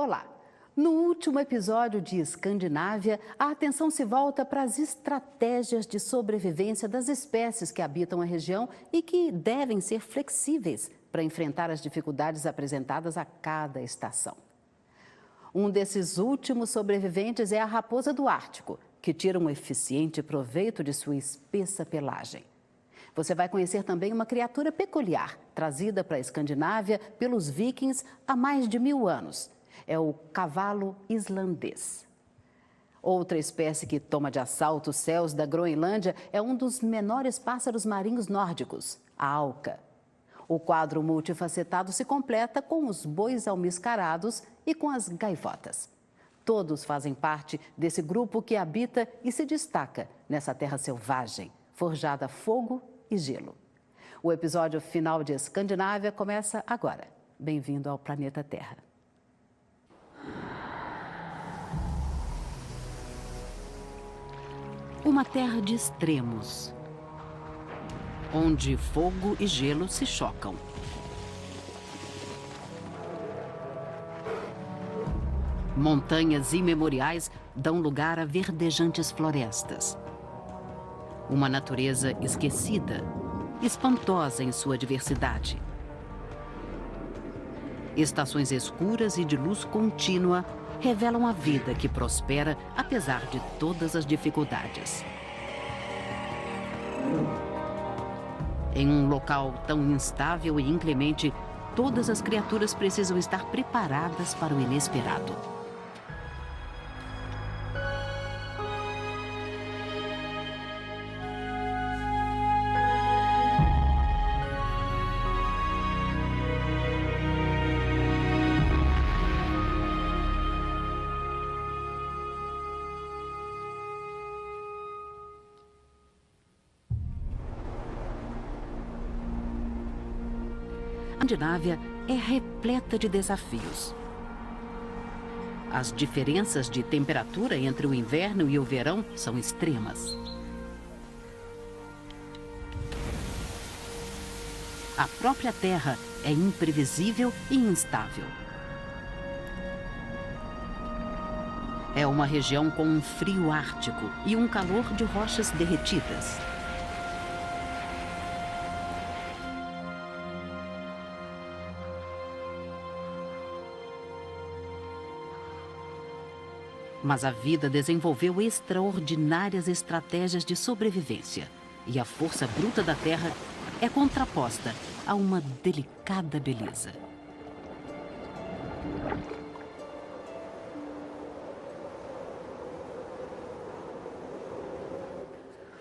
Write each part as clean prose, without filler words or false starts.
Olá! No último episódio de Escandinávia, a atenção se volta para as estratégias de sobrevivência das espécies que habitam a região e que devem ser flexíveis para enfrentar as dificuldades apresentadas a cada estação. Um desses últimos sobreviventes é a raposa do Ártico, que tira um eficiente proveito de sua espessa pelagem. Você vai conhecer também uma criatura peculiar, trazida para a Escandinávia pelos vikings há mais de 1000 anos. É o cavalo islandês. Outra espécie que toma de assalto os céus da Groenlândia é um dos menores pássaros marinhos nórdicos, a auca. O quadro multifacetado se completa com os bois almiscarados e com as gaivotas. Todos fazem parte desse grupo que habita e se destaca nessa terra selvagem, forjada a fogo e gelo. O episódio final de Escandinávia começa agora. Bem-vindo ao planeta Terra. Uma terra de extremos, onde fogo e gelo se chocam. Montanhas imemoriais dão lugar a verdejantes florestas. Uma natureza esquecida, espantosa em sua diversidade. Estações escuras e de luz contínua revelam a vida que prospera apesar de todas as dificuldades. Em um local tão instável e inclemente, todas as criaturas precisam estar preparadas para o inesperado. A Escandinávia é repleta de desafios. As diferenças de temperatura entre o inverno e o verão são extremas. A própria terra é imprevisível e instável. É uma região com um frio ártico e um calor de rochas derretidas. Mas a vida desenvolveu extraordinárias estratégias de sobrevivência. E a força bruta da terra é contraposta a uma delicada beleza.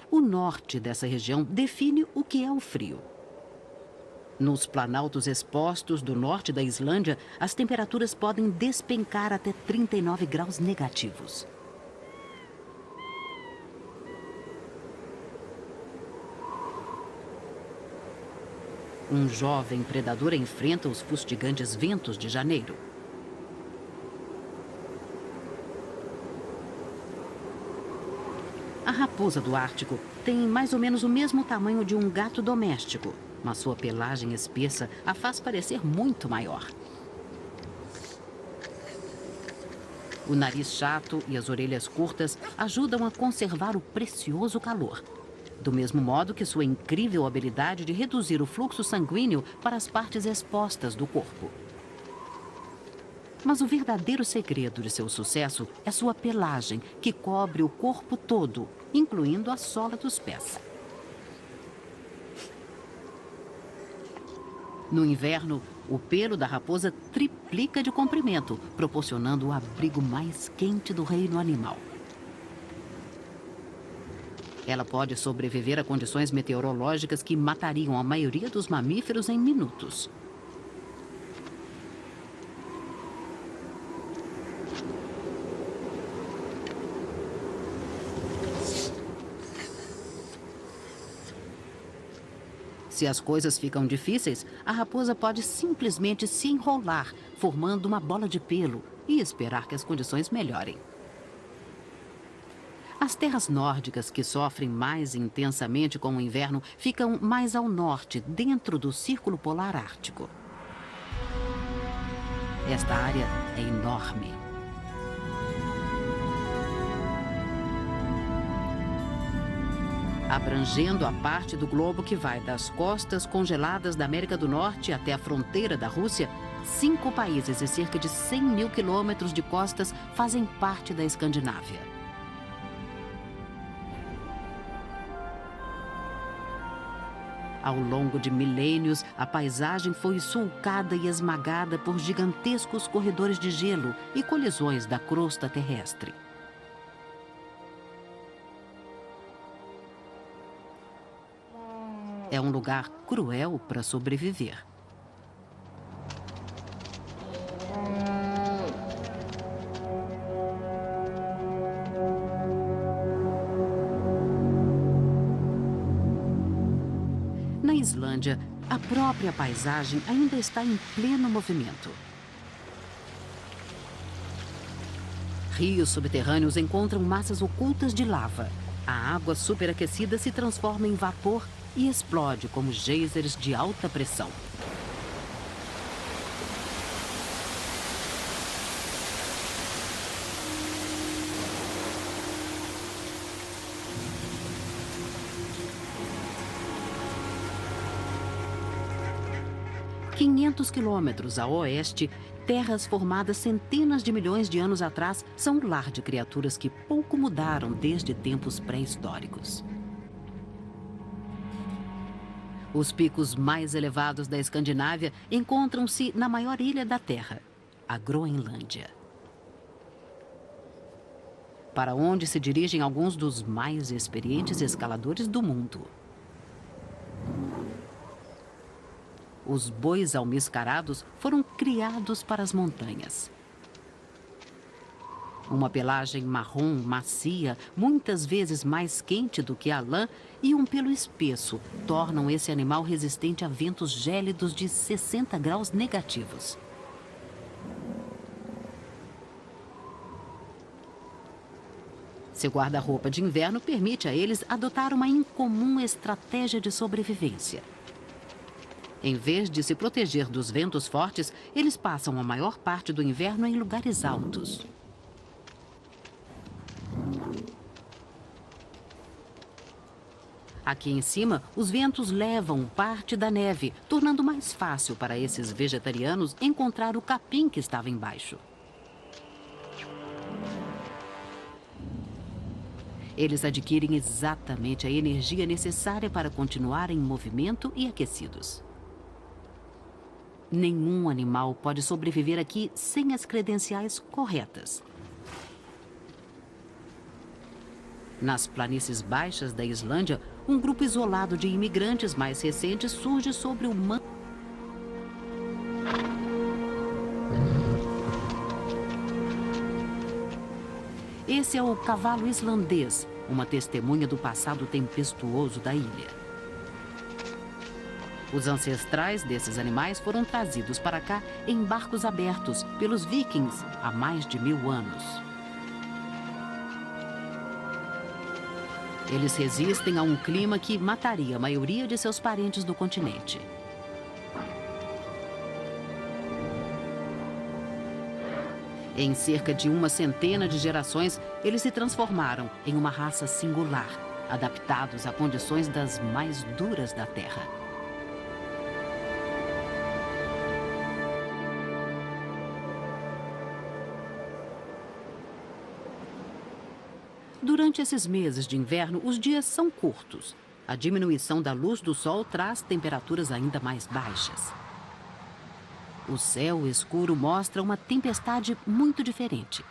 O norte dessa região define o que é o frio. Nos planaltos expostos do norte da Islândia, as temperaturas podem despencar até 39 graus negativos. Um jovem predador enfrenta os fustigantes ventos de janeiro. A raposa do Ártico tem mais ou menos o mesmo tamanho de um gato doméstico, mas sua pelagem espessa a faz parecer muito maior. O nariz chato e as orelhas curtas ajudam a conservar o precioso calor, do mesmo modo que sua incrível habilidade de reduzir o fluxo sanguíneo para as partes expostas do corpo. Mas o verdadeiro segredo de seu sucesso é sua pelagem, que cobre o corpo todo, incluindo a sola dos pés. No inverno, o pelo da raposa triplica de comprimento, proporcionando o abrigo mais quente do reino animal. Ela pode sobreviver a condições meteorológicas que matariam a maioria dos mamíferos em minutos. Se as coisas ficam difíceis, a raposa pode simplesmente se enrolar, formando uma bola de pelo e esperar que as condições melhorem. As terras nórdicas que sofrem mais intensamente com o inverno ficam mais ao norte, dentro do Círculo Polar Ártico. Esta área é enorme. Abrangendo a parte do globo que vai das costas congeladas da América do Norte até a fronteira da Rússia, 5 países e cerca de 100 mil quilômetros de costas fazem parte da Escandinávia. Ao longo de milênios, a paisagem foi sulcada e esmagada por gigantescos corredores de gelo e colisões da crosta terrestre. É um lugar cruel para sobreviver. Na Islândia, a própria paisagem ainda está em pleno movimento. Rios subterrâneos encontram massas ocultas de lava. A água superaquecida se transforma em vapor e explode como geysers de alta pressão. Quinhentos quilômetros a oeste, terras formadas centenas de milhões de anos atrás são lar de criaturas que pouco mudaram desde tempos pré-históricos. Os picos mais elevados da Escandinávia encontram-se na maior ilha da Terra, a Groenlândia. Para onde se dirigem alguns dos mais experientes escaladores do mundo. Os bois almiscarados foram criados para as montanhas. Uma pelagem marrom, macia, muitas vezes mais quente do que a lã, e um pelo espesso tornam esse animal resistente a ventos gélidos de 60 graus negativos. Seu guarda-roupa de inverno permite a eles adotar uma incomum estratégia de sobrevivência. Em vez de se proteger dos ventos fortes, eles passam a maior parte do inverno em lugares altos. Aqui em cima, os ventos levam parte da neve, tornando mais fácil para esses vegetarianos encontrar o capim que estava embaixo. Eles adquirem exatamente a energia necessária para continuar em movimento e aquecidos. Nenhum animal pode sobreviver aqui sem as credenciais corretas. Nas planícies baixas da Islândia, um grupo isolado de imigrantes mais recentes surge sobre o manto. Esse é o cavalo islandês, uma testemunha do passado tempestuoso da ilha. Os ancestrais desses animais foram trazidos para cá em barcos abertos pelos vikings há mais de 1000 anos. Eles resistem a um clima que mataria a maioria de seus parentes do continente. Em cerca de uma centena de gerações, eles se transformaram em uma raça singular, adaptados a condições das mais duras da Terra. Durante esses meses de inverno, os dias são curtos. A diminuição da luz do sol traz temperaturas ainda mais baixas. O céu escuro mostra uma tempestade muito diferente.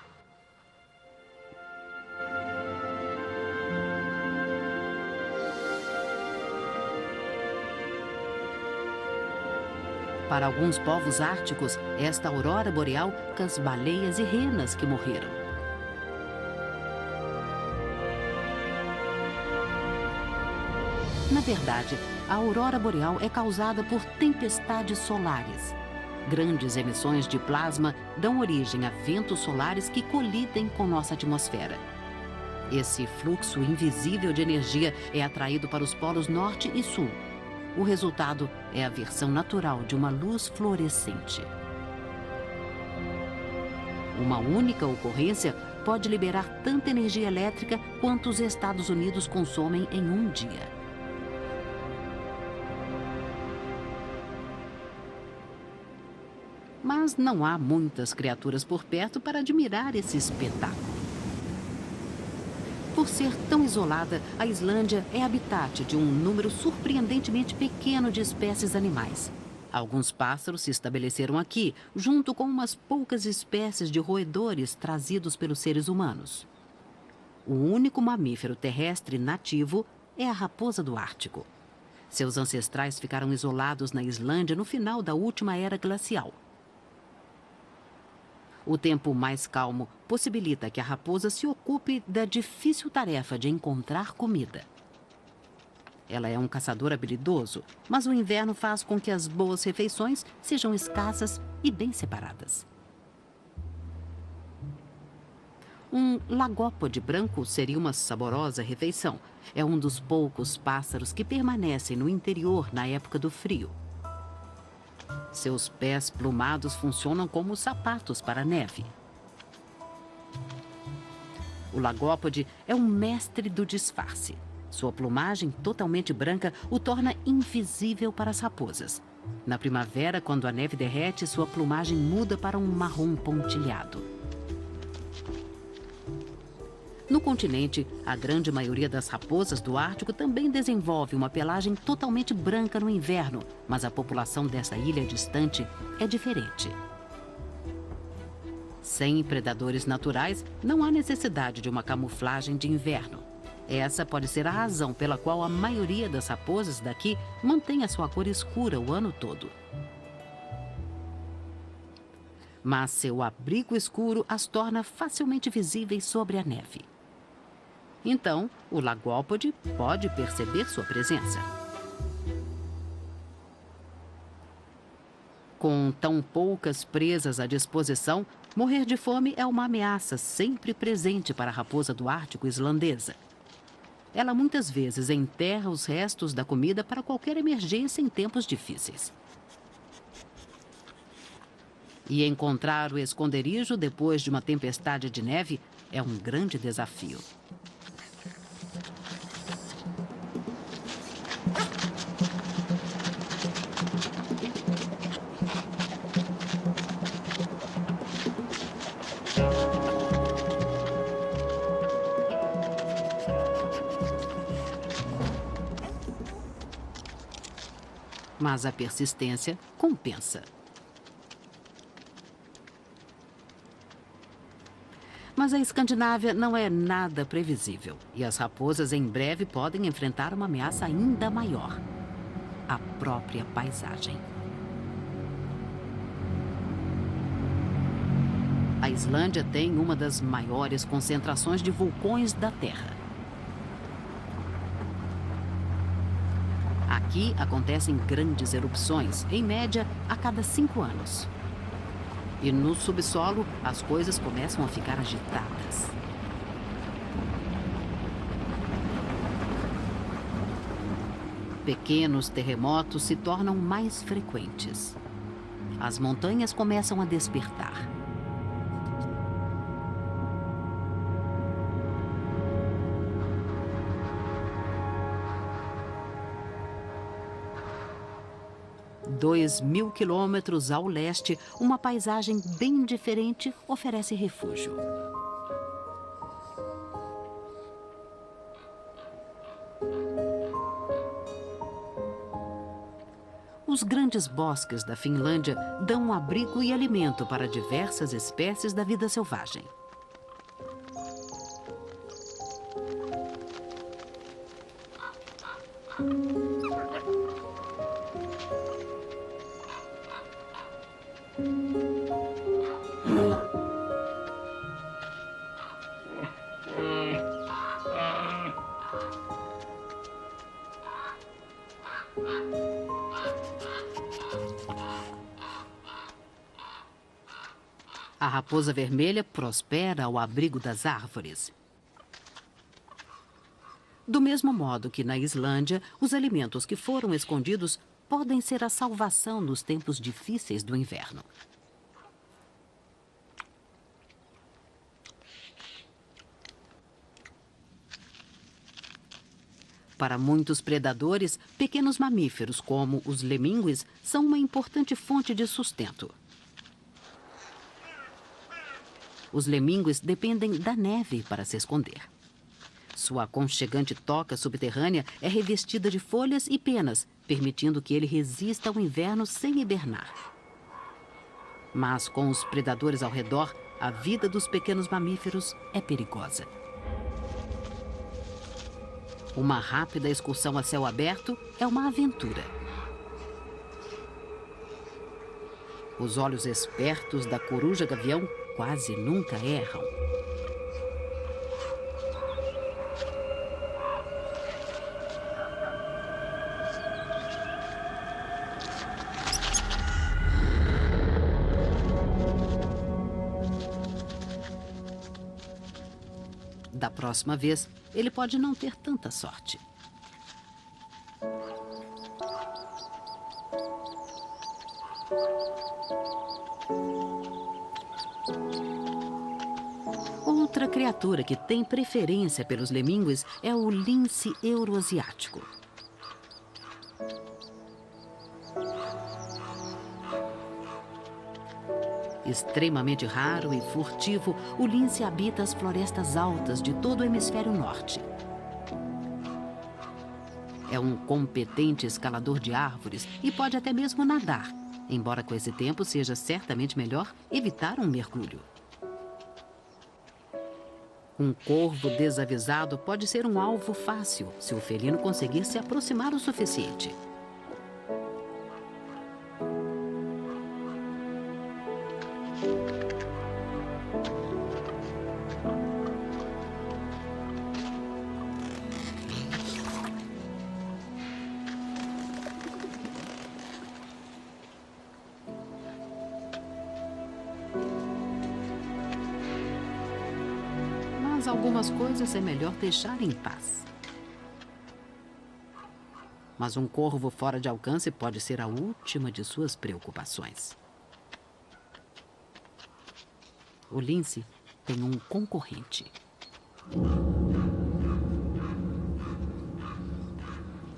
Para alguns povos árticos, esta aurora boreal com as baleias e renas que morreram. Na verdade, a aurora boreal é causada por tempestades solares. Grandes emissões de plasma dão origem a ventos solares que colidem com nossa atmosfera. Esse fluxo invisível de energia é atraído para os polos norte e sul. O resultado é a versão natural de uma luz fluorescente. Uma única ocorrência pode liberar tanta energia elétrica quanto os Estados Unidos consomem em um dia. Mas não há muitas criaturas por perto para admirar esse espetáculo. Por ser tão isolada, a Islândia é habitat de um número surpreendentemente pequeno de espécies animais. Alguns pássaros se estabeleceram aqui, junto com umas poucas espécies de roedores trazidos pelos seres humanos. O único mamífero terrestre nativo é a raposa do Ártico. Seus ancestrais ficaram isolados na Islândia no final da última era glacial. O tempo mais calmo possibilita que a raposa se ocupe da difícil tarefa de encontrar comida. Ela é um caçador habilidoso, mas o inverno faz com que as boas refeições sejam escassas e bem separadas. Um lagópode branco seria uma saborosa refeição. É um dos poucos pássaros que permanecem no interior na época do frio. Seus pés plumados funcionam como sapatos para a neve. O lagópode é um mestre do disfarce. Sua plumagem totalmente branca o torna invisível para as raposas. Na primavera, quando a neve derrete, sua plumagem muda para um marrom pontilhado. No continente, a grande maioria das raposas do Ártico também desenvolve uma pelagem totalmente branca no inverno, mas a população dessa ilha distante é diferente. Sem predadores naturais, não há necessidade de uma camuflagem de inverno. Essa pode ser a razão pela qual a maioria das raposas daqui mantém a sua cor escura o ano todo. Mas seu abrigo escuro as torna facilmente visíveis sobre a neve. Então, o lagópode pode perceber sua presença. Com tão poucas presas à disposição, morrer de fome é uma ameaça sempre presente para a raposa do Ártico islandesa. Ela muitas vezes enterra os restos da comida para qualquer emergência em tempos difíceis. E encontrar o esconderijo depois de uma tempestade de neve é um grande desafio. Mas a persistência compensa. Mas a Escandinávia não é nada previsível e as raposas em breve podem enfrentar uma ameaça ainda maior: a própria paisagem. A Islândia tem uma das maiores concentrações de vulcões da Terra. Aqui acontecem grandes erupções, em média, a cada 5 anos. E no subsolo, as coisas começam a ficar agitadas. Pequenos terremotos se tornam mais frequentes. As montanhas começam a despertar. A 2.000 quilômetros ao leste, uma paisagem bem diferente oferece refúgio. Os grandes bosques da Finlândia dão abrigo e alimento para diversas espécies da vida selvagem. A raposa vermelha prospera ao abrigo das árvores. Do mesmo modo que na Islândia, os alimentos que foram escondidos podem ser a salvação nos tempos difíceis do inverno. Para muitos predadores, pequenos mamíferos como os lemíngues são uma importante fonte de sustento. Os lemíngues dependem da neve para se esconder. Sua aconchegante toca subterrânea é revestida de folhas e penas, permitindo que ele resista ao inverno sem hibernar. Mas com os predadores ao redor, a vida dos pequenos mamíferos é perigosa. Uma rápida excursão a céu aberto é uma aventura. Os olhos espertos da coruja-gavião quase nunca erram. Da próxima vez, ele pode não ter tanta sorte. Outra criatura que tem preferência pelos lemíngues é o lince euroasiático. Extremamente raro e furtivo, o lince habita as florestas altas de todo o hemisfério norte. É um competente escalador de árvores e pode até mesmo nadar, embora com esse tempo seja certamente melhor evitar um mergulho. Um corvo desavisado pode ser um alvo fácil se o felino conseguir se aproximar o suficiente. Mas algumas coisas é melhor deixar em paz. Mas um corvo fora de alcance pode ser a última de suas preocupações. O lince tem um concorrente.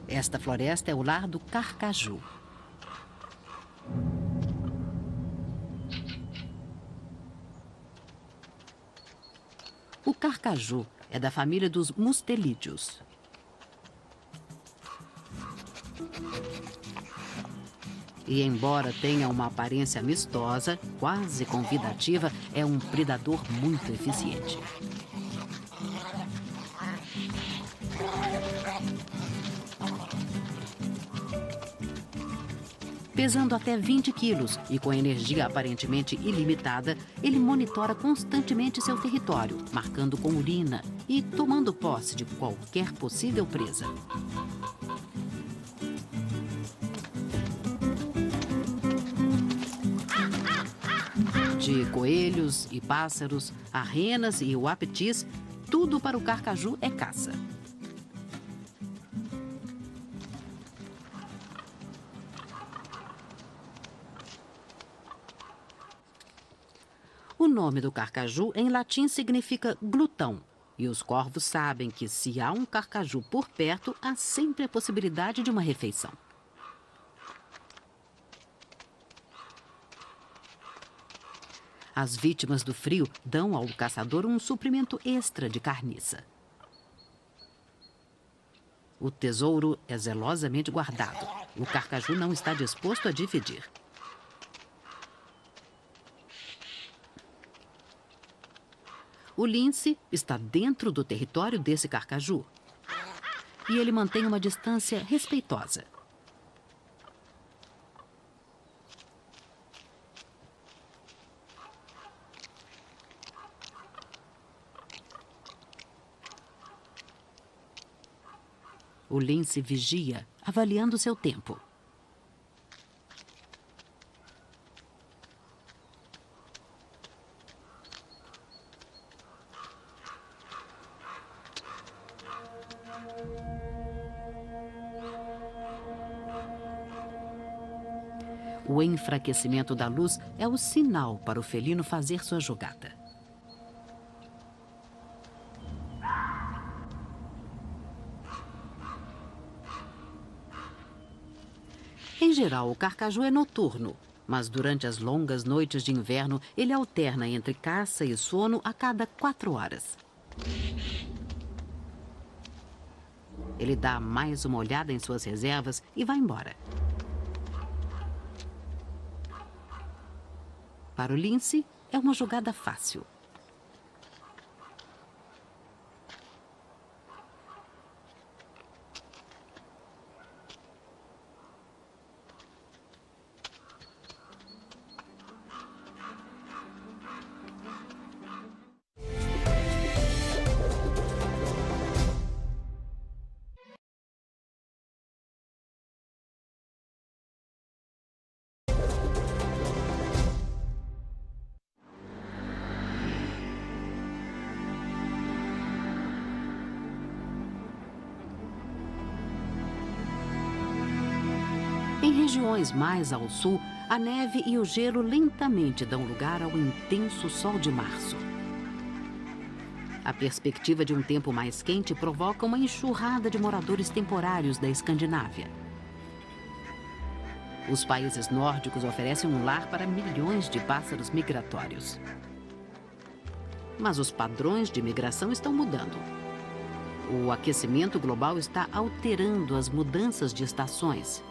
Esta floresta é o lar do carcaju. O carcaju é da família dos mustelídeos. E embora tenha uma aparência amistosa, quase convidativa, é um predador muito eficiente. Pesando até 20 quilos e com energia aparentemente ilimitada, ele monitora constantemente seu território, marcando com urina e tomando posse de qualquer possível presa. De coelhos e pássaros, a renas e uapetis, tudo para o carcaju é caça. O nome do carcaju em latim significa glutão, e os corvos sabem que se há um carcaju por perto, há sempre a possibilidade de uma refeição. As vítimas do frio dão ao caçador um suprimento extra de carniça. O tesouro é zelosamente guardado. O carcaju não está disposto a dividir. O lince está dentro do território desse carcaju. E ele mantém uma distância respeitosa. O lince vigia, avaliando seu tempo. O enfraquecimento da luz é o sinal para o felino fazer sua jogada. Em geral, o carcaju é noturno, mas durante as longas noites de inverno, ele alterna entre caça e sono a cada 4 horas. Ele dá mais uma olhada em suas reservas e vai embora. Para o lince, é uma jogada fácil. Em regiões mais ao sul, a neve e o gelo lentamente dão lugar ao intenso sol de março. A perspectiva de um tempo mais quente provoca uma enxurrada de moradores temporários da Escandinávia. Os países nórdicos oferecem um lar para milhões de pássaros migratórios. Mas os padrões de migração estão mudando. O aquecimento global está alterando as mudanças de estações.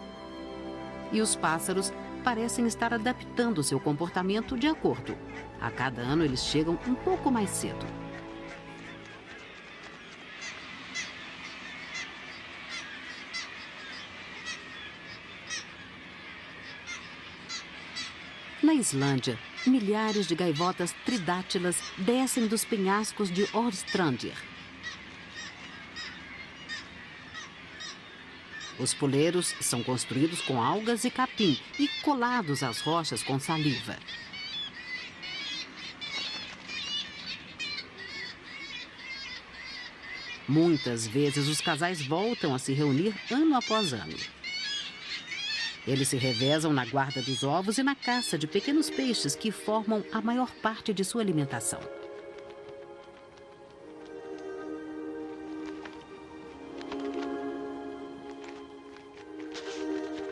E os pássaros parecem estar adaptando seu comportamento de acordo. A cada ano eles chegam um pouco mais cedo. Na Islândia, milhares de gaivotas tridátilas descem dos penhascos de Orstrandir. Os poleiros são construídos com algas e capim e colados às rochas com saliva. Muitas vezes os casais voltam a se reunir ano após ano. Eles se revezam na guarda dos ovos e na caça de pequenos peixes que formam a maior parte de sua alimentação.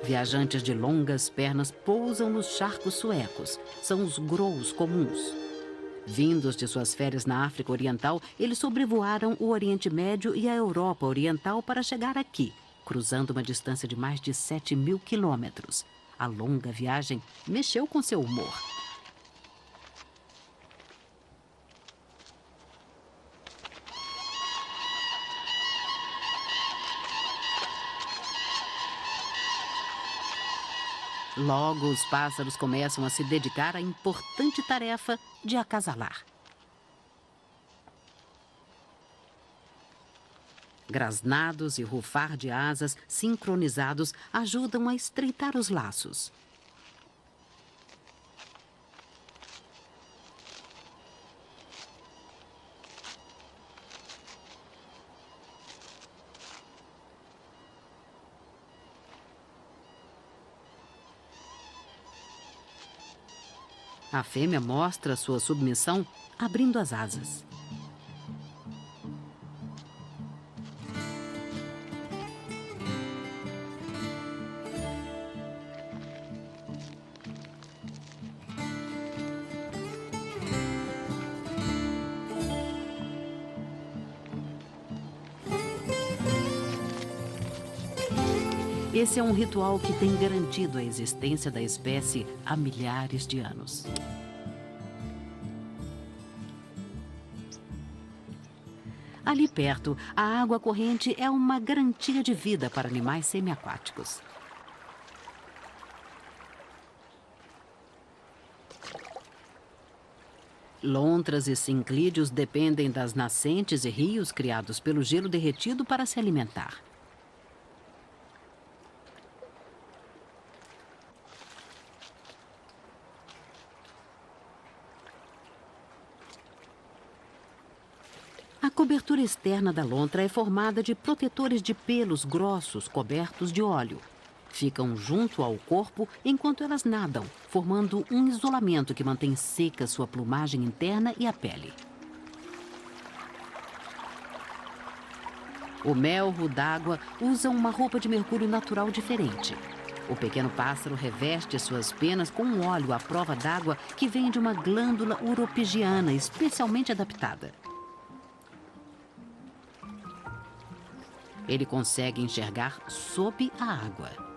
Viajantes de longas pernas pousam nos charcos suecos. São os grows comuns. Vindos de suas férias na África Oriental, eles sobrevoaram o Oriente Médio e a Europa Oriental para chegar aqui, cruzando uma distância de mais de 7.000 quilômetros. A longa viagem mexeu com seu humor. Logo, os pássaros começam a se dedicar à importante tarefa de acasalar. Grasnados e rufar de asas sincronizados ajudam a estreitar os laços. A fêmea mostra sua submissão abrindo as asas. Esse é um ritual que tem garantido a existência da espécie há milhares de anos. Ali perto, a água corrente é uma garantia de vida para animais semiaquáticos. Lontras e cinclídeos dependem das nascentes e rios criados pelo gelo derretido para se alimentar. A cobertura externa da lontra é formada de protetores de pelos grossos cobertos de óleo. Ficam junto ao corpo enquanto elas nadam, formando um isolamento que mantém seca sua plumagem interna e a pele. O melro d'água usa uma roupa de mergulho natural diferente. O pequeno pássaro reveste suas penas com um óleo à prova d'água que vem de uma glândula uropigiana especialmente adaptada. Ele consegue enxergar sob a água.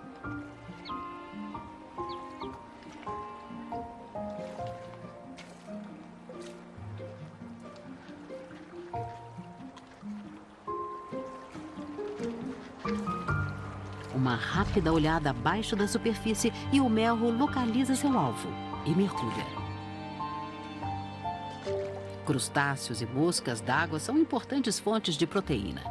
Uma rápida olhada abaixo da superfície e o melro localiza seu alvo e mergulha. Crustáceos e moscas d'água são importantes fontes de proteína.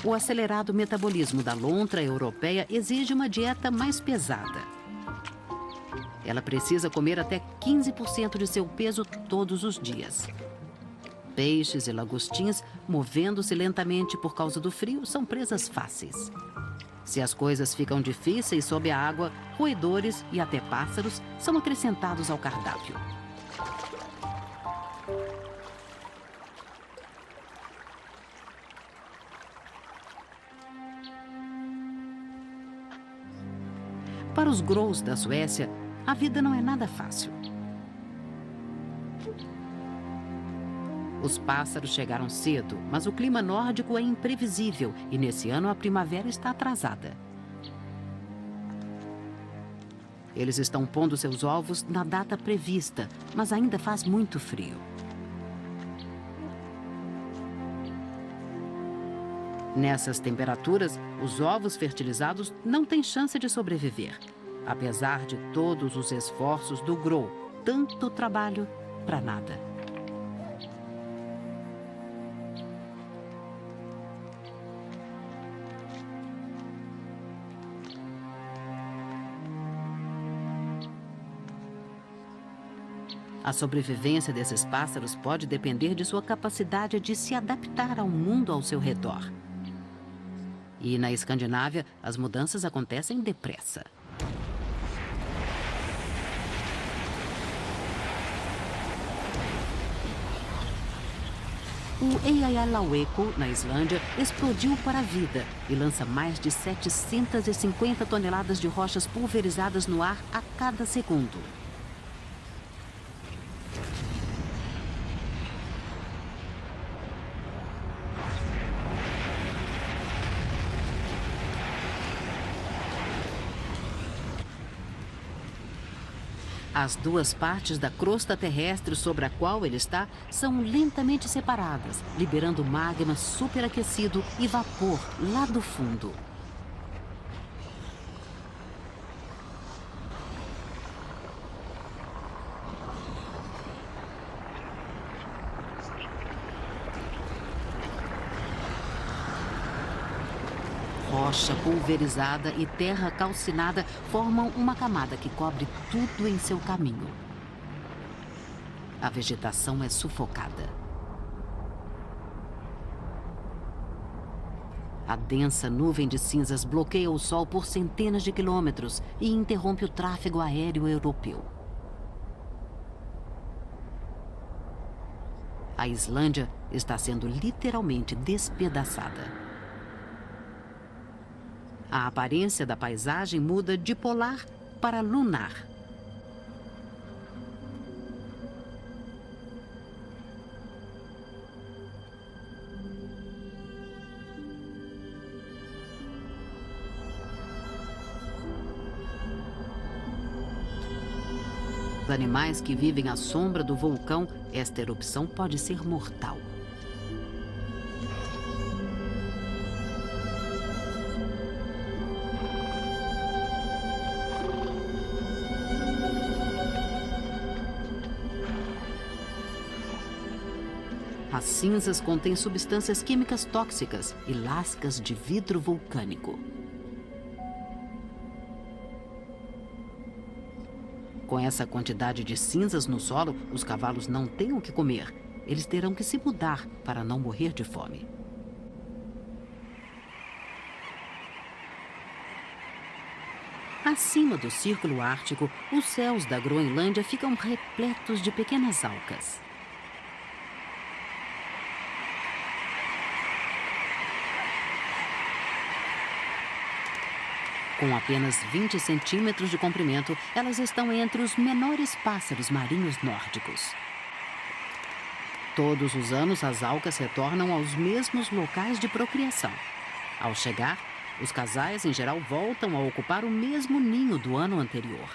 O acelerado metabolismo da lontra europeia exige uma dieta mais pesada. Ela precisa comer até 15% de seu peso todos os dias. Peixes e lagostins, movendo-se lentamente por causa do frio, são presas fáceis. Se as coisas ficam difíceis sob a água, roedores e até pássaros são acrescentados ao cardápio. Para os Gros da Suécia, a vida não é nada fácil. Os pássaros chegaram cedo, mas o clima nórdico é imprevisível e nesse ano a primavera está atrasada. Eles estão pondo seus ovos na data prevista, mas ainda faz muito frio. Nessas temperaturas, os ovos fertilizados não têm chance de sobreviver, apesar de todos os esforços do Gro. Tanto trabalho para nada. A sobrevivência desses pássaros pode depender de sua capacidade de se adaptar ao mundo ao seu redor. E na Escandinávia, as mudanças acontecem depressa. O Eyjafjallajökull, na Islândia, explodiu para a vida e lança mais de 750 toneladas de rochas pulverizadas no ar a cada segundo. As duas partes da crosta terrestre sobre a qual ele está são lentamente separadas, liberando magma superaquecido e vapor lá do fundo. Rocha pulverizada e terra calcinada formam uma camada que cobre tudo em seu caminho. A vegetação é sufocada. A densa nuvem de cinzas bloqueia o sol por centenas de quilômetros e interrompe o tráfego aéreo europeu. A Islândia está sendo literalmente despedaçada. A aparência da paisagem muda de polar para lunar. Os animais que vivem à sombra do vulcão, esta erupção pode ser mortal. As cinzas contêm substâncias químicas tóxicas e lascas de vidro vulcânico. Com essa quantidade de cinzas no solo, os cavalos não têm o que comer. Eles terão que se mudar para não morrer de fome. Acima do Círculo Ártico, os céus da Groenlândia ficam repletos de pequenas alcas. Com apenas 20 centímetros de comprimento, elas estão entre os menores pássaros marinhos nórdicos. Todos os anos, as alcas retornam aos mesmos locais de procriação. Ao chegar, os casais, em geral, voltam a ocupar o mesmo ninho do ano anterior.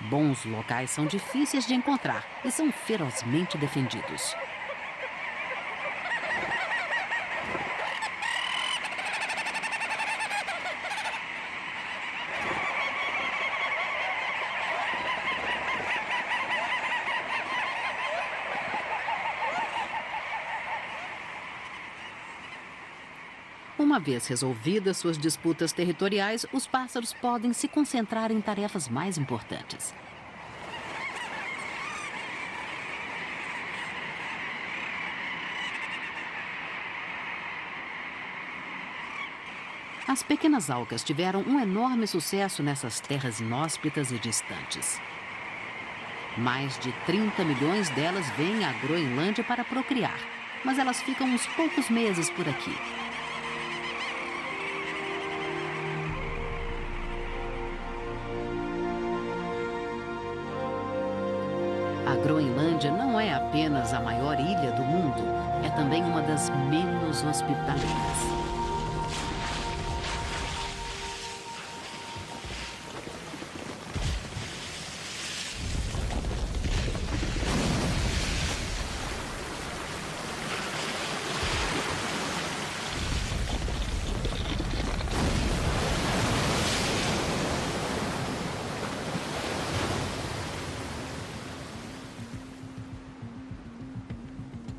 Bons locais são difíceis de encontrar e são ferozmente defendidos. Uma vez resolvidas suas disputas territoriais, os pássaros podem se concentrar em tarefas mais importantes. As pequenas alcas tiveram um enorme sucesso nessas terras inóspitas e distantes. Mais de 30 milhões delas vêm à Groenlândia para procriar, mas elas ficam uns poucos meses por aqui. A Groenlândia não é apenas a maior ilha do mundo, é também uma das menos hospitaleiras.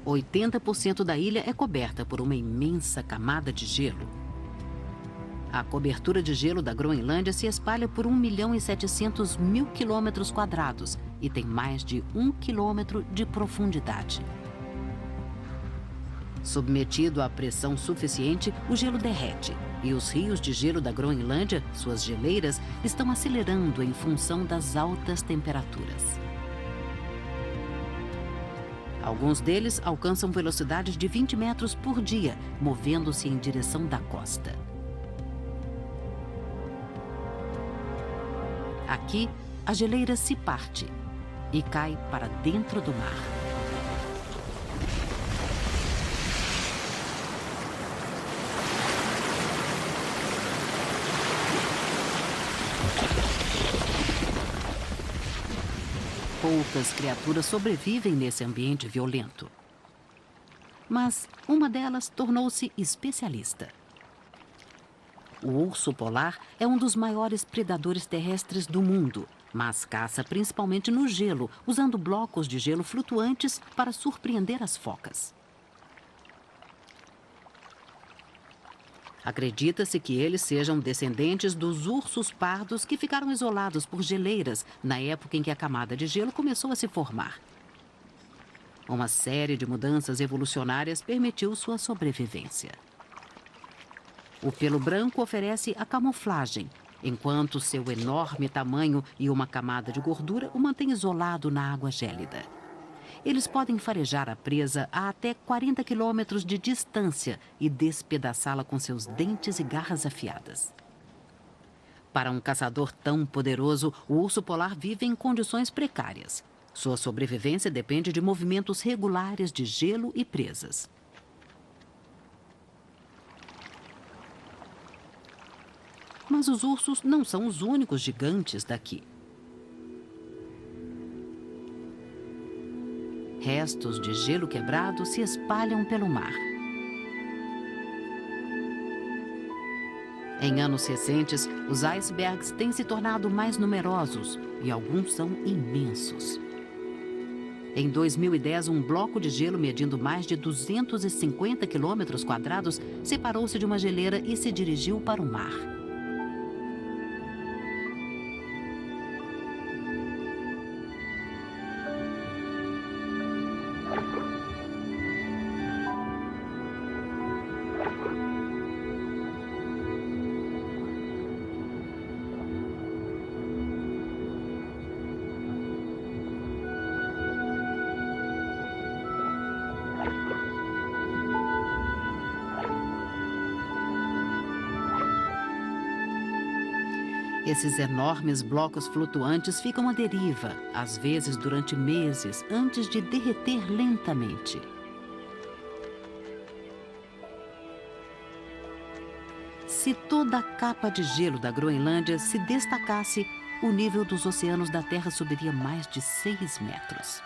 O 80% da ilha é coberta por uma imensa camada de gelo. A cobertura de gelo da Groenlândia se espalha por 1.700.000 quilômetros quadrados e tem mais de 1 quilômetro de profundidade. Submetido à pressão suficiente, o gelo derrete e os rios de gelo da Groenlândia, suas geleiras, estão acelerando em função das altas temperaturas. Alguns deles alcançam velocidades de 20 metros por dia, movendo-se em direção da costa. Aqui, a geleira se parte e cai para dentro do mar. Poucas criaturas sobrevivem nesse ambiente violento. Mas uma delas tornou-se especialista. O urso polar é um dos maiores predadores terrestres do mundo, mas caça principalmente no gelo, usando blocos de gelo flutuantes para surpreender as focas. Acredita-se que eles sejam descendentes dos ursos pardos que ficaram isolados por geleiras na época em que a camada de gelo começou a se formar. Uma série de mudanças evolucionárias permitiu sua sobrevivência. O pelo branco oferece a camuflagem, enquanto seu enorme tamanho e uma camada de gordura o mantém isolado na água gélida. Eles podem farejar a presa a até 40 quilômetros de distância e despedaçá-la com seus dentes e garras afiadas. Para um caçador tão poderoso, o urso polar vive em condições precárias. Sua sobrevivência depende de movimentos regulares de gelo e presas. Mas os ursos não são os únicos gigantes daqui. Restos de gelo quebrado se espalham pelo mar. Em anos recentes, os icebergs têm se tornado mais numerosos e alguns são imensos. Em 2010, um bloco de gelo medindo mais de 250 quilômetros quadrados separou-se de uma geleira e se dirigiu para o mar. Esses enormes blocos flutuantes ficam à deriva, às vezes durante meses, antes de derreter lentamente. Se toda a capa de gelo da Groenlândia se destacasse, o nível dos oceanos da Terra subiria mais de 6 metros.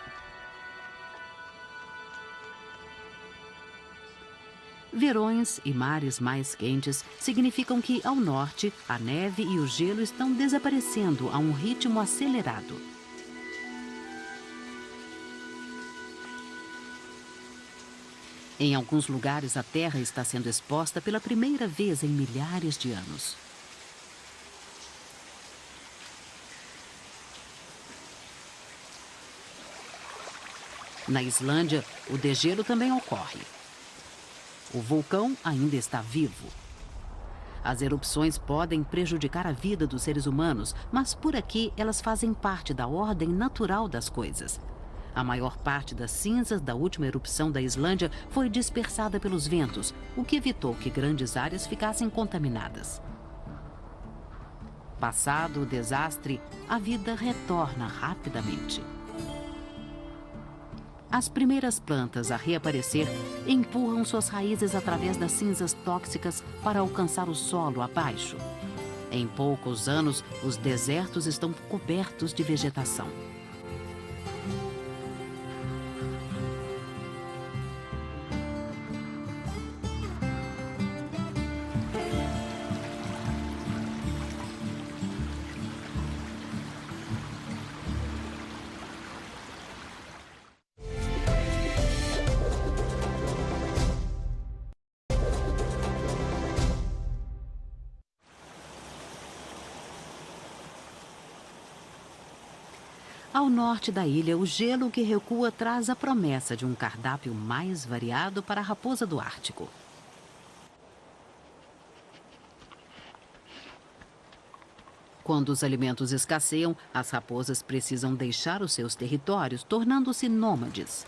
Verões e mares mais quentes significam que, ao norte, a neve e o gelo estão desaparecendo a um ritmo acelerado. Em alguns lugares, a Terra está sendo exposta pela primeira vez em milhares de anos. Na Islândia, o degelo também ocorre. O vulcão ainda está vivo. As erupções podem prejudicar a vida dos seres humanos, mas por aqui elas fazem parte da ordem natural das coisas. A maior parte das cinzas da última erupção da Islândia foi dispersada pelos ventos, o que evitou que grandes áreas ficassem contaminadas. Passado o desastre, a vida retorna rapidamente. As primeiras plantas a reaparecer empurram suas raízes através das cinzas tóxicas para alcançar o solo abaixo. Em poucos anos, os desertos estão cobertos de vegetação. Ao norte da ilha, o gelo que recua traz a promessa de um cardápio mais variado para a raposa do Ártico. Quando os alimentos escasseiam, as raposas precisam deixar os seus territórios, tornando-se nômades.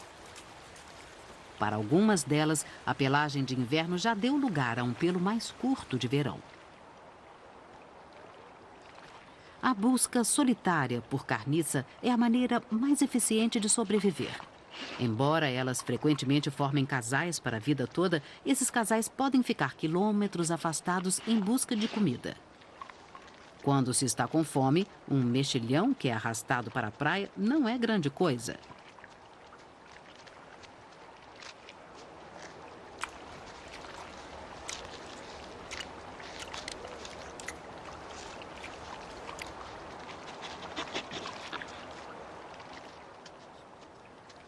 Para algumas delas, a pelagem de inverno já deu lugar a um pelo mais curto de verão. A busca solitária por carniça é a maneira mais eficiente de sobreviver. Embora elas frequentemente formem casais para a vida toda, esses casais podem ficar quilômetros afastados em busca de comida. Quando se está com fome, um mexilhão que é arrastado para a praia não é grande coisa.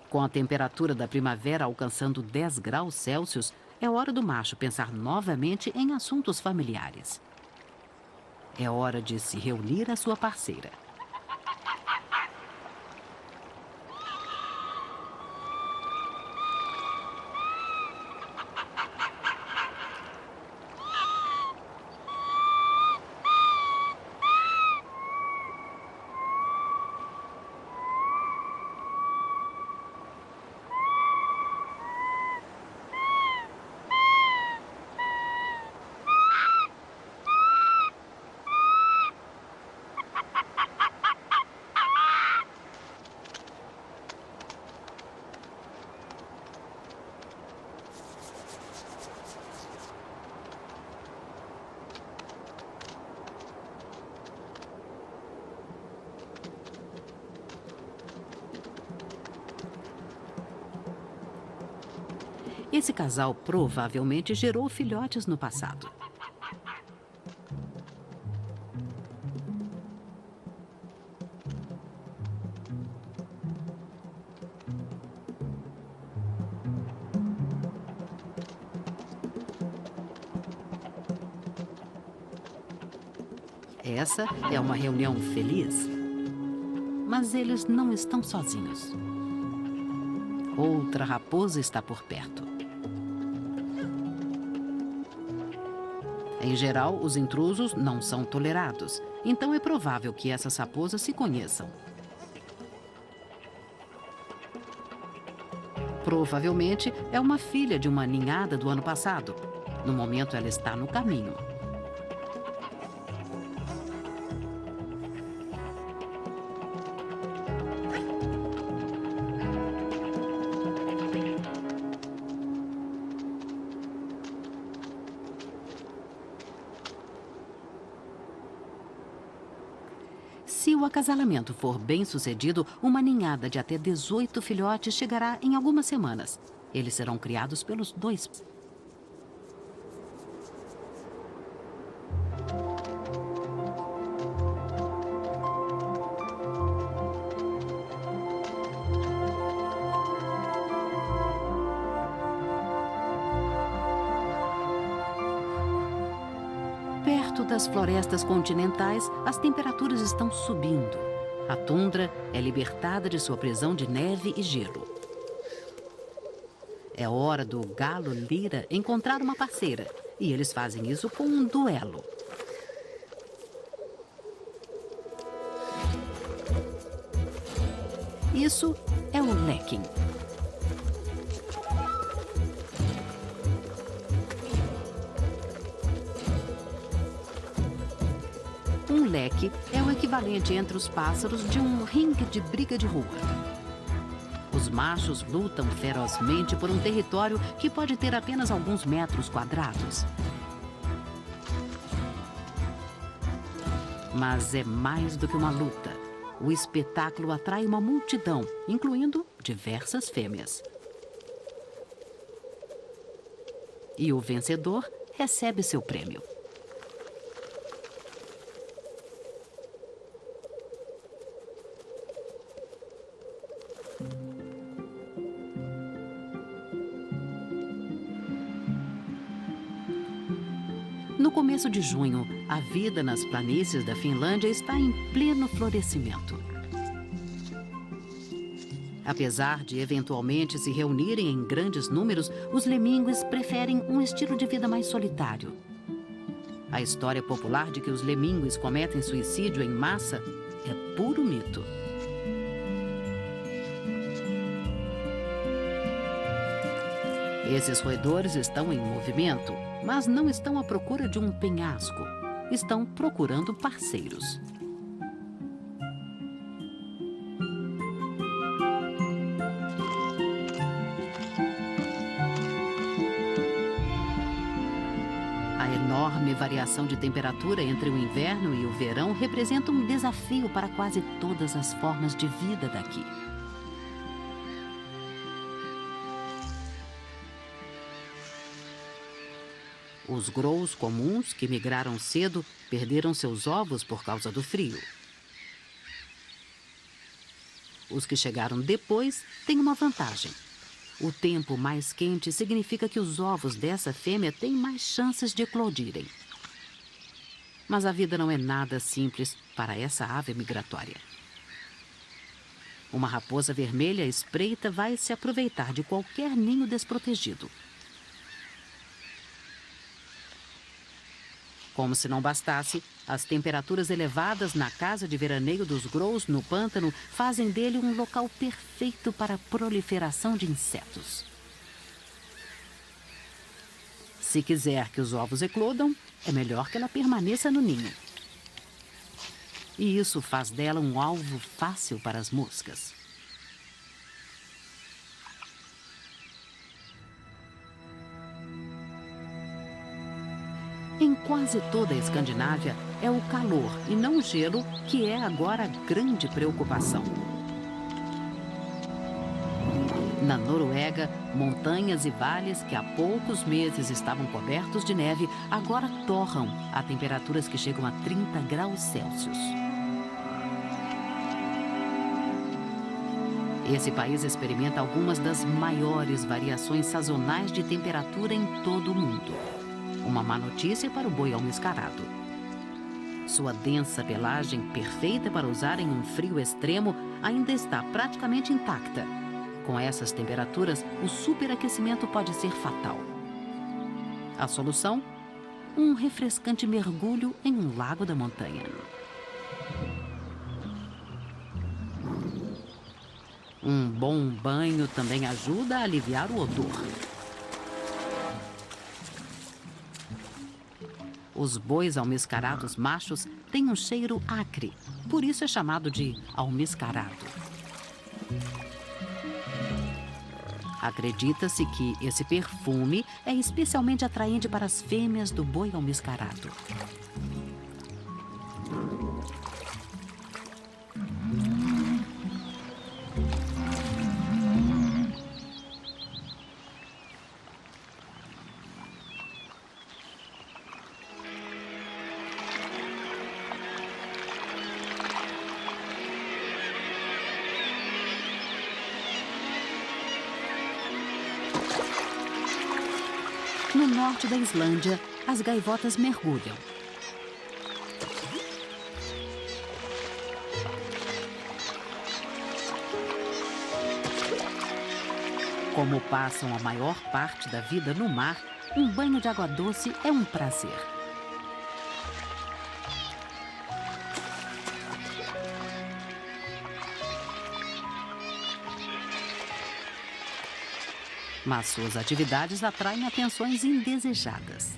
Com a temperatura da primavera alcançando 10 graus Celsius, é hora do macho pensar novamente em assuntos familiares. É hora de se reunir à sua parceira. Esse casal provavelmente gerou filhotes no passado. Essa é uma reunião feliz, mas eles não estão sozinhos. Outra raposa está por perto. Em geral, os intrusos não são tolerados, então é provável que essas raposas se conheçam. Provavelmente é uma filha de uma ninhada do ano passado. No momento, ela está no caminho. Se o acasalamento for bem sucedido, uma ninhada de até 18 filhotes chegará em algumas semanas. Eles serão criados pelos dois. Perto das florestas continentais, as temperaturas estão subindo. A tundra é libertada de sua prisão de neve e gelo. É hora do galo-lira encontrar uma parceira, e eles fazem isso com um duelo. Isso é o lekking. Um leque é o equivalente entre os pássaros de um ringue de briga de rua. Os machos lutam ferozmente por um território que pode ter apenas alguns metros quadrados. Mas é mais do que uma luta. O espetáculo atrai uma multidão, incluindo diversas fêmeas. E o vencedor recebe seu prêmio. No começo de junho, a vida nas planícies da Finlândia está em pleno florescimento. Apesar de eventualmente se reunirem em grandes números, os lemingos preferem um estilo de vida mais solitário. A história popular de que os lemingos cometem suicídio em massa é puro mito. Esses roedores estão em movimento, mas não estão à procura de um penhasco. Estão procurando parceiros. A enorme variação de temperatura entre o inverno e o verão representa um desafio para quase todas as formas de vida daqui. Os grous comuns, que migraram cedo, perderam seus ovos por causa do frio. Os que chegaram depois têm uma vantagem. O tempo mais quente significa que os ovos dessa fêmea têm mais chances de eclodirem. Mas a vida não é nada simples para essa ave migratória. Uma raposa vermelha espreita vai se aproveitar de qualquer ninho desprotegido. Como se não bastasse, as temperaturas elevadas na casa de veraneio dos grous no pântano fazem dele um local perfeito para a proliferação de insetos. Se quiser que os ovos eclodam, é melhor que ela permaneça no ninho. E isso faz dela um alvo fácil para as moscas. Em quase toda a Escandinávia, é o calor e não o gelo que é agora a grande preocupação. Na Noruega, montanhas e vales que há poucos meses estavam cobertos de neve, agora torram a temperaturas que chegam a 30 graus Celsius. Esse país experimenta algumas das maiores variações sazonais de temperatura em todo o mundo. Uma má notícia para o boi almiscarado. Sua densa pelagem, perfeita para usar em um frio extremo, ainda está praticamente intacta. Com essas temperaturas, o superaquecimento pode ser fatal. A solução? Um refrescante mergulho em um lago da montanha. Um bom banho também ajuda a aliviar o odor. Os bois almiscarados machos têm um cheiro acre, por isso é chamado de almiscarado. Acredita-se que esse perfume é especialmente atraente para as fêmeas do boi almiscarado. No norte da Islândia, as gaivotas mergulham. Como passam a maior parte da vida no mar, um banho de água doce é um prazer. Mas suas atividades atraem atenções indesejadas.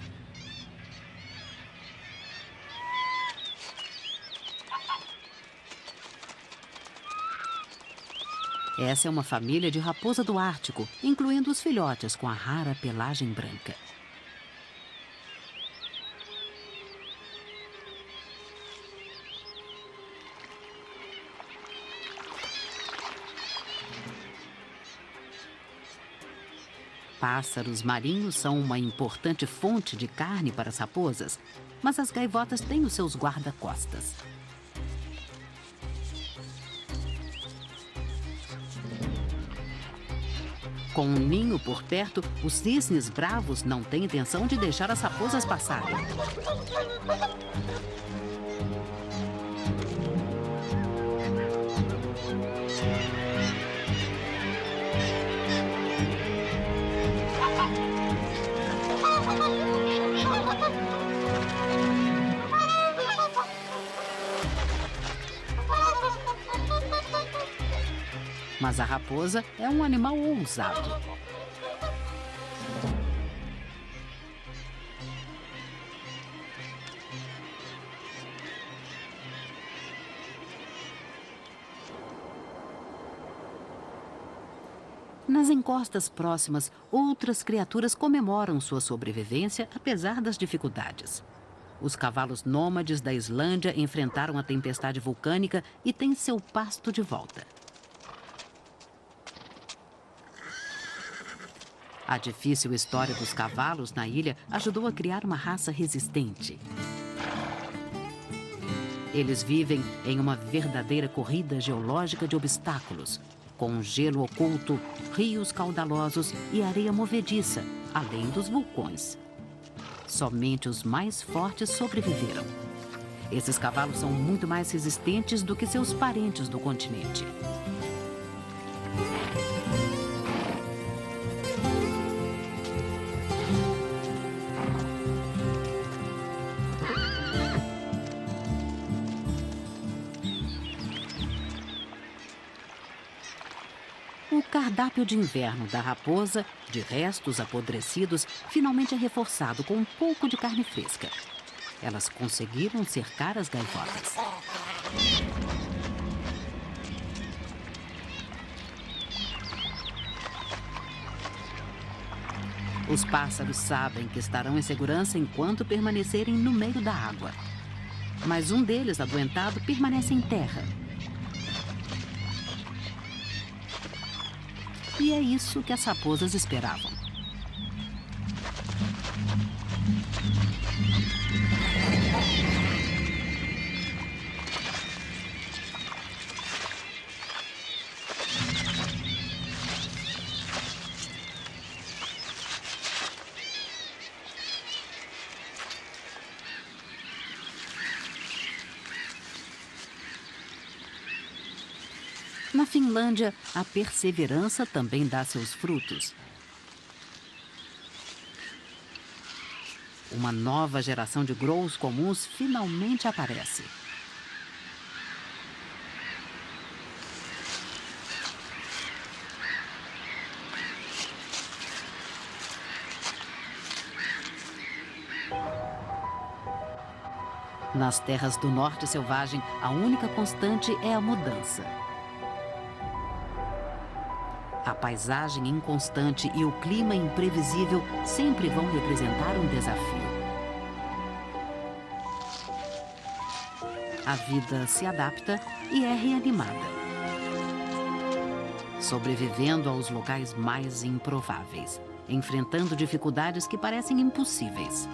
Essa é uma família de raposa do Ártico, incluindo os filhotes com a rara pelagem branca. Pássaros marinhos são uma importante fonte de carne para as raposas, mas as gaivotas têm os seus guarda-costas. Com um ninho por perto, os cisnes bravos não têm intenção de deixar as raposas passarem. Mas a raposa é um animal ousado. Nas encostas próximas, outras criaturas comemoram sua sobrevivência apesar das dificuldades. Os cavalos nômades da Islândia enfrentaram a tempestade vulcânica e têm seu pasto de volta. A difícil história dos cavalos na ilha ajudou a criar uma raça resistente. Eles vivem em uma verdadeira corrida geológica de obstáculos, com gelo oculto, rios caudalosos e areia movediça, além dos vulcões. Somente os mais fortes sobreviveram. Esses cavalos são muito mais resistentes do que seus parentes do continente. O cardápio de inverno da raposa, de restos apodrecidos, finalmente é reforçado com um pouco de carne fresca. Elas conseguiram cercar as gaivotas. Os pássaros sabem que estarão em segurança enquanto permanecerem no meio da água. Mas um deles, adoentado, permanece em terra. E é isso que as raposas esperavam. Na Finlândia, a perseverança também dá seus frutos. Uma nova geração de gnolls comuns finalmente aparece. Nas terras do norte selvagem, a única constante é a mudança. A paisagem inconstante e o clima imprevisível sempre vão representar um desafio. A vida se adapta e é reanimada, sobrevivendo aos locais mais improváveis, enfrentando dificuldades que parecem impossíveis.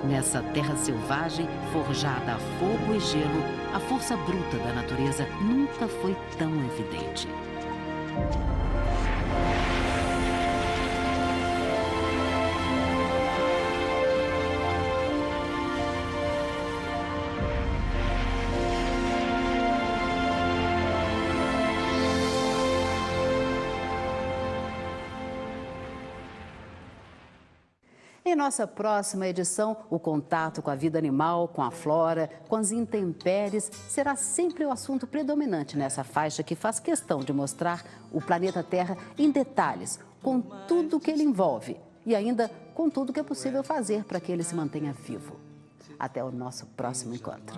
Nessa terra selvagem, forjada a fogo e gelo, a força bruta da natureza nunca foi tão evidente. Em nossa próxima edição, o contato com a vida animal, com a flora, com as intempéries, será sempre o assunto predominante nessa faixa que faz questão de mostrar o planeta Terra em detalhes, com tudo que ele envolve e ainda com tudo que é possível fazer para que ele se mantenha vivo. Até o nosso próximo encontro.